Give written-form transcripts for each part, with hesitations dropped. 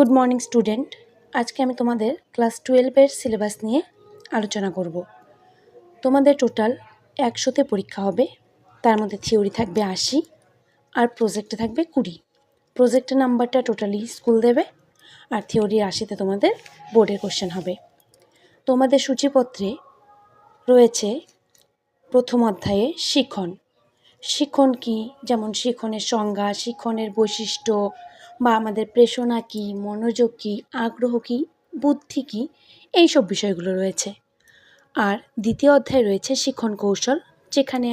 Good morning student. আজকে আমি তোমাদের ক্লাস 12-এর সিলেবাস নিয়ে আলোচনা করব। তোমাদের টোটাল 100তে পরীক্ষা হবে, তার মধ্যে থিওরি থাকবে 80 আর প্রজেক্টে থাকবে 20। প্রজেক্টের নাম্বারটা টোটালি স্কুল দেবে আর থিওরি 80তে তোমাদের বোর্ডের কোশ্চেন হবে। তোমাদের সূচিপত্রে রয়েছে প্রথম অধ্যায়ে শিখন। শিখন কী, যেমন শিখনের সংজ্ঞা, শিখনের বৈশিষ্ট্য বা আমাদের প্রেরণা কী, মনোযোগ কী, আগ্রহ কী, বুদ্ধি কী, এইসব বিষয়গুলো রয়েছে। আর দ্বিতীয় অধ্যায়ে রয়েছে শিখন কৌশল, যেখানে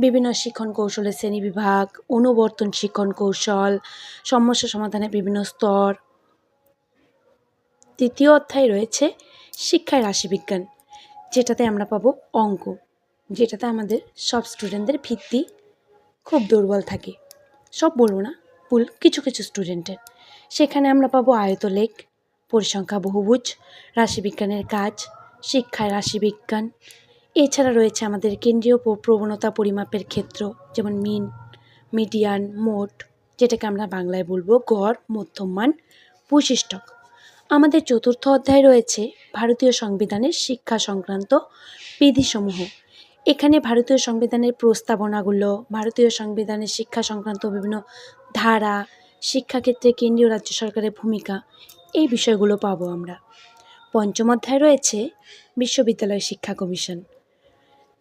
বিভিন্ন শিখন কৌশলের শ্রেণীবিভাগ, অনুবর্তন শিখন কৌশল, সমস্যা সমাধানের বিভিন্ন স্তর। তৃতীয় অধ্যায়ে রয়েছে শিক্ষায় রাশিবিজ্ঞান, যেটাতে আমরা পাবো অঙ্ক, যেটাতে আমাদের সব স্টুডেন্টদের ভিত্তি খুব দুর্বল থাকে। সব বলবো না, ভুল, কিছু কিছু স্টুডেন্টের। সেখানে আমরা পাবো আয়তলেখ, পরিসংখ্যা, বহুভুজ, রাশিবিজ্ঞানের কাজ, শিক্ষায় রাশিবিজ্ঞান। এছাড়া রয়েছে আমাদের কেন্দ্রীয় প্রবণতা পরিমাপের ক্ষেত্র, যেমন মিন, মিডিয়ান, মোট, যেটাকে আমরা বাংলায় বলবো গড়, মধ্যমান, বৈশিষ্ট্যক। আমাদের চতুর্থ অধ্যায়ে রয়েছে ভারতীয় সংবিধানের শিক্ষা সংক্রান্ত বিধিসমূহ। এখানে ভারতীয় সংবিধানের প্রস্তাবনাগুলো, ভারতীয় সংবিধানের শিক্ষা সংক্রান্ত বিভিন্ন ধারা, শিক্ষাক্ষেত্রে কেন্দ্রীয় রাজ্য সরকারের ভূমিকা, এই বিষয়গুলো পাবো আমরা। পঞ্চম অধ্যায়ে রয়েছে বিশ্ববিদ্যালয় শিক্ষা কমিশন,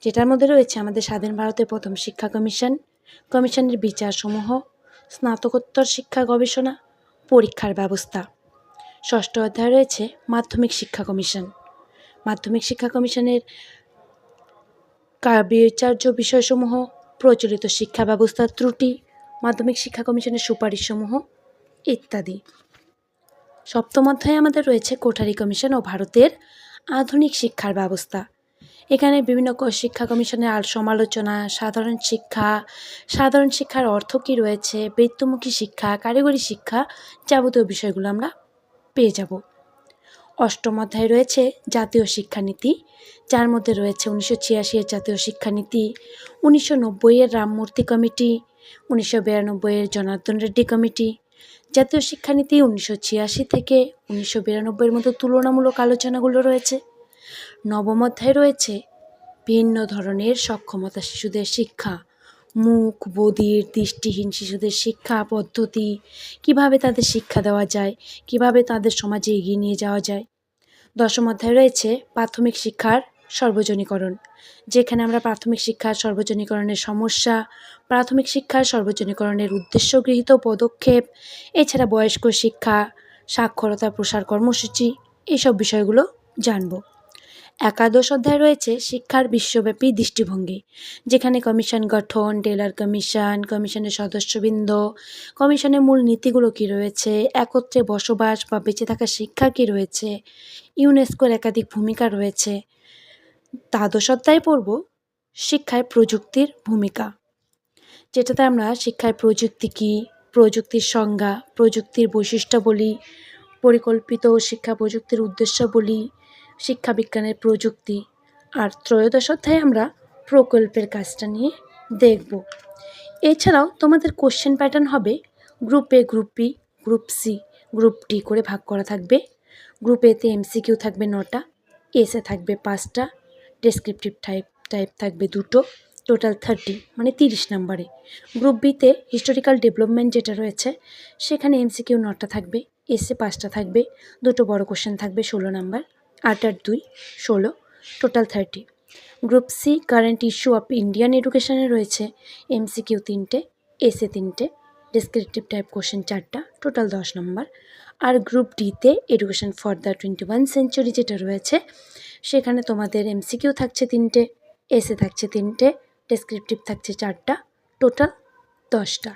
যেটার মধ্যে রয়েছে আমাদের স্বাধীন ভারতের প্রথম শিক্ষা কমিশন, কমিশনের বিচারসমূহ, স্নাতকোত্তর শিক্ষা গবেষণা, পরীক্ষার ব্যবস্থা। ষষ্ঠ অধ্যায়ে রয়েছে মাধ্যমিক শিক্ষা কমিশন। মাধ্যমিক শিক্ষা কমিশনের বিচার্য বিষয়সমূহ, প্রচলিত শিক্ষা ব্যবস্থার ত্রুটি, মাধ্যমিক শিক্ষা কমিশনের সুপারিশসমূহ ইত্যাদি। সপ্তম অধ্যায়ে আমাদের রয়েছে কোঠারি কমিশন ও ভারতের আধুনিক শিক্ষার ব্যবস্থা। এখানে বিভিন্ন শিক্ষা কমিশনের সমালোচনা, সাধারণ শিক্ষার অর্থ কী রয়েছে, বৃত্তিমুখী শিক্ষা, কারিগরি শিক্ষা, যাবতীয় বিষয়গুলো আমরা পেয়ে যাব। অষ্টম অধ্যায়ে রয়েছে জাতীয় শিক্ষানীতি, যার মধ্যে রয়েছে 1986-এর জাতীয় শিক্ষানীতি, 1990-এর রামমূর্তি কমিটি, 1992-এর জনার্দন রেড্ডি কমিটি। জাতীয় শিক্ষানীতি 1986 থেকে 1992-এর মতো তুলনামূলক আলোচনাগুলো রয়েছে। নবম অধ্যায়ে রয়েছে ভিন্ন ধরনের সক্ষমতা শিশুদের শিক্ষা, মূক, বধির, দৃষ্টিহীন শিশুদের শিক্ষা পদ্ধতি, কিভাবে তাদের শিক্ষা দেওয়া যায়, কিভাবে তাদের সমাজে এগিয়ে নিয়ে যাওয়া যায়। দশম অধ্যায়ে রয়েছে প্রাথমিক শিক্ষার সর্বজনীকরণ, যেখানে আমরা প্রাথমিক শিক্ষার সর্বজনীকরণের সমস্যা, প্রাথমিক শিক্ষার সর্বজনীকরণের উদ্দেশ্য, গৃহীত পদক্ষেপ, এছাড়া বয়স্ক শিক্ষা, সাক্ষরতা প্রসার কর্মসূচি, এইসব বিষয়গুলো জানব। একাদশ অধ্যায়ে রয়েছে শিক্ষার বিশ্বব্যাপী দৃষ্টিভঙ্গি, যেখানে কমিশন গঠন, টেলর কমিশন, কমিশনের সদস্যবৃন্দ, কমিশনের মূল নীতিগুলো কী রয়েছে, একত্রে বসবাস বা বেঁচে থাকার শিক্ষা কী রয়েছে, ইউনেস্কোর একাধিক ভূমিকা রয়েছে। দ্বাদশ অধ্যায়ে পড়ব শিক্ষায় প্রযুক্তির ভূমিকা, যেটাতে আমরা শিক্ষায় প্রযুক্তি কী, প্রযুক্তির সংজ্ঞা, প্রযুক্তির বৈশিষ্ট্যাবলী, পরিকল্পিত শিক্ষা প্রযুক্তির উদ্দেশ্যাবলী, শিক্ষা বিজ্ঞানের প্রযুক্তি। আর ত্রয়োদশ অধ্যায়ে আমরা প্রকল্পের কাজটা নিয়ে দেখব। এছাড়াও তোমাদের কোশ্চেন প্যাটার্ন হবে group A, group B, group C, group D করে ভাগ করা থাকবে। গ্রুপ এতে এমসিকিউ থাকবে 9টা, এসে থাকবে 5টা, ডেসক্রিপটিভ টাইপ থাকবে 2টো, টোটাল 30 মানে 30 নম্বরে। গ্রুপ বিতে হিস্টোরিক্যাল ডেভেলপমেন্ট যেটা রয়েছে, সেখানে এমসিকিউ 9টা থাকবে, এসে 5টা থাকবে, 2টো বড় কোশ্চেন থাকবে 16 নম্বর, 8 আর 2 16, total 30। Group C current issue of Indian এডুকেশনে রয়েছে এমসিকিউ 3টে, এসে 3টে, ডেসক্রিপটিভ টাইপ কোশ্চেন 4টা, টোটাল 10 নম্বর। আর গ্রুপ ডিতে এডুকেশন ফর দ্য 21 সেঞ্চুরি যেটা রয়েছে, সেখানে তোমাদের এমসিকিউ থাকছে 3টে, এসে থাকছে 3টে, ডেসক্রিপটিভ থাকছে 4টা, টোটাল 10টা।